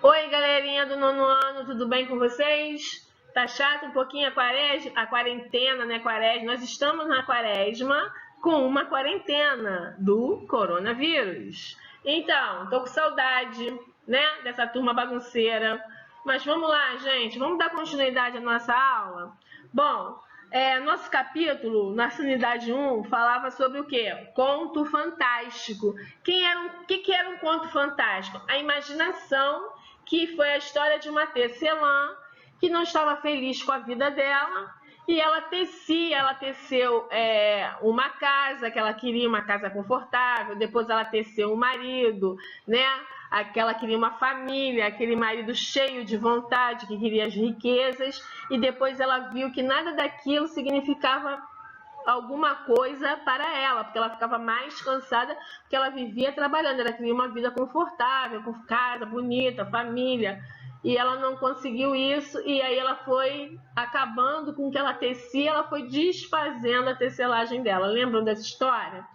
Oi, galerinha do nono ano, tudo bem com vocês? Tá chato um pouquinho a quarentena, né, quaresma? Nós estamos na quaresma com uma quarentena do coronavírus. Então, tô com saudade, né, dessa turma bagunceira. Mas vamos lá, gente, vamos dar continuidade à nossa aula? Bom, nosso capítulo, nossa unidade 1, falava sobre o quê? Conto fantástico. O que era um conto fantástico? A imaginação, que foi a história de uma tecelã que não estava feliz com a vida dela e ela teceu uma casa, que ela queria uma casa confortável, depois ela teceu um marido, né? Ela queria uma família, aquele marido cheio de vontade, que queria as riquezas, e depois ela viu que nada daquilo significava alguma coisa para ela, porque ela ficava mais cansada, porque ela vivia trabalhando, ela queria uma vida confortável, com casa bonita, família, e ela não conseguiu isso, e aí ela foi acabando com o que ela tecia, ela foi desfazendo a tecelagem dela. Lembram dessa história?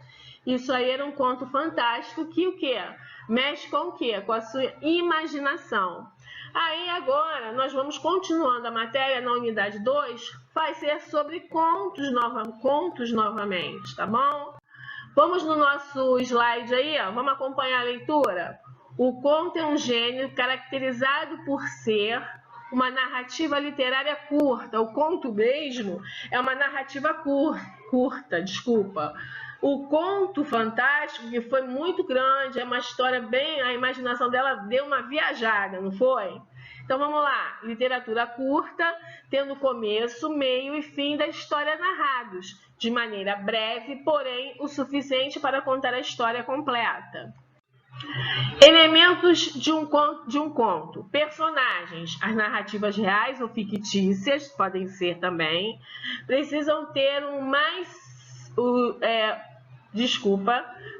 Isso aí era um conto fantástico que o quê? Mexe com o quê? Com a sua imaginação. Aí agora nós vamos continuando a matéria na unidade 2, vai ser sobre contos novamente, tá bom? Vamos no nosso slide aí, ó, vamos acompanhar a leitura? O conto é um gênero caracterizado por ser uma narrativa literária curta. O conto mesmo é uma narrativa curta. O conto fantástico, que foi muito grande, é uma história bem... A imaginação dela deu uma viajada, não foi? Então vamos lá, literatura curta, tendo começo, meio e fim da história narrados, de maneira breve, porém o suficiente para contar a história completa. Elementos de um conto. Personagens, as narrativas reais ou fictícias, podem ser também, precisam ter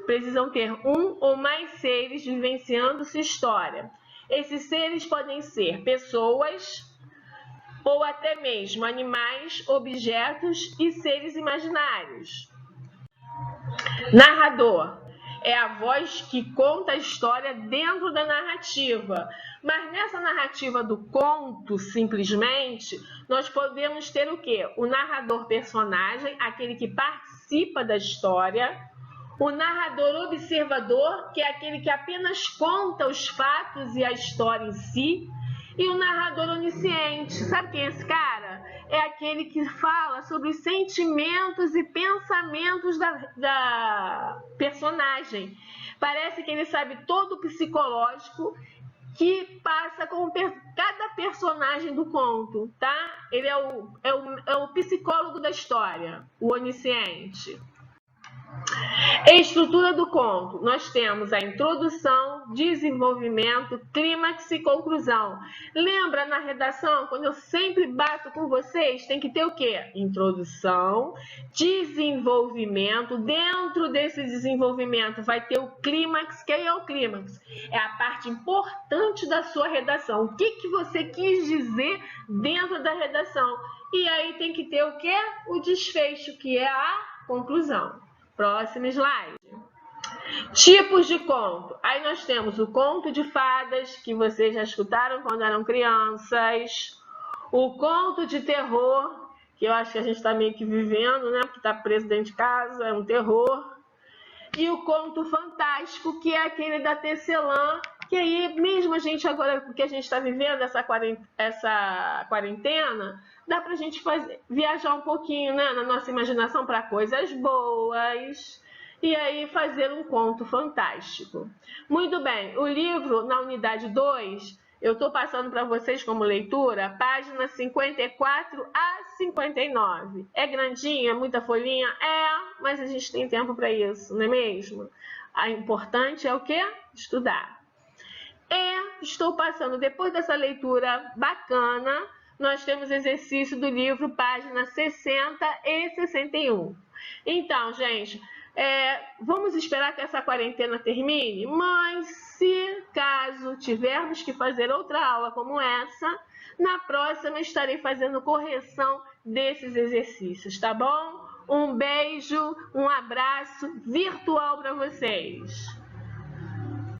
precisam ter um ou mais seres vivenciando sua história. Esses seres podem ser pessoas ou até mesmo animais, objetos e seres imaginários. Narrador é a voz que conta a história dentro da narrativa. Mas nessa narrativa do conto, simplesmente, nós podemos ter o quê? O narrador personagem, aquele que participa da história. O narrador observador, que é aquele que apenas conta os fatos e a história em si. E o narrador onisciente, sabe quem é esse cara? É aquele que fala sobre os sentimentos e pensamentos da personagem. Parece que ele sabe todo o psicológico que passa com cada personagem do conto, tá? Ele é o psicólogo da história, o onisciente. Estrutura do conto. Nós temos a introdução, desenvolvimento, clímax e conclusão. Lembra na redação, quando eu sempre bato com vocês, tem que ter o quê? Introdução, desenvolvimento. Dentro desse desenvolvimento vai ter o clímax. Quem é o clímax? É a parte importante da sua redação. O que você quis dizer dentro da redação? E aí tem que ter o quê? O desfecho, que é a conclusão. Próximo slide. Tipos de conto. Aí nós temos o conto de fadas, que vocês já escutaram quando eram crianças. O conto de terror, que eu acho que a gente está meio que vivendo, né? Porque está preso dentro de casa, é um terror. E o conto fantástico, que é aquele da tecelã, que aí mesmo a gente agora, porque a gente está vivendo essa quarentena, dá para a gente viajar um pouquinho, né, na nossa imaginação para coisas boas e aí fazer um conto fantástico. Muito bem, o livro na unidade 2, eu estou passando para vocês como leitura, página 54 a 59. É grandinho, é muita folhinha? É, mas a gente tem tempo para isso, não é mesmo? O importante é o quê? Estudar. Estou passando, depois dessa leitura bacana, nós temos exercício do livro, página 60 e 61. Então, gente, vamos esperar que essa quarentena termine, mas se caso tivermos que fazer outra aula como essa, na próxima estarei fazendo correção desses exercícios, tá bom? Um beijo, um abraço virtual para vocês.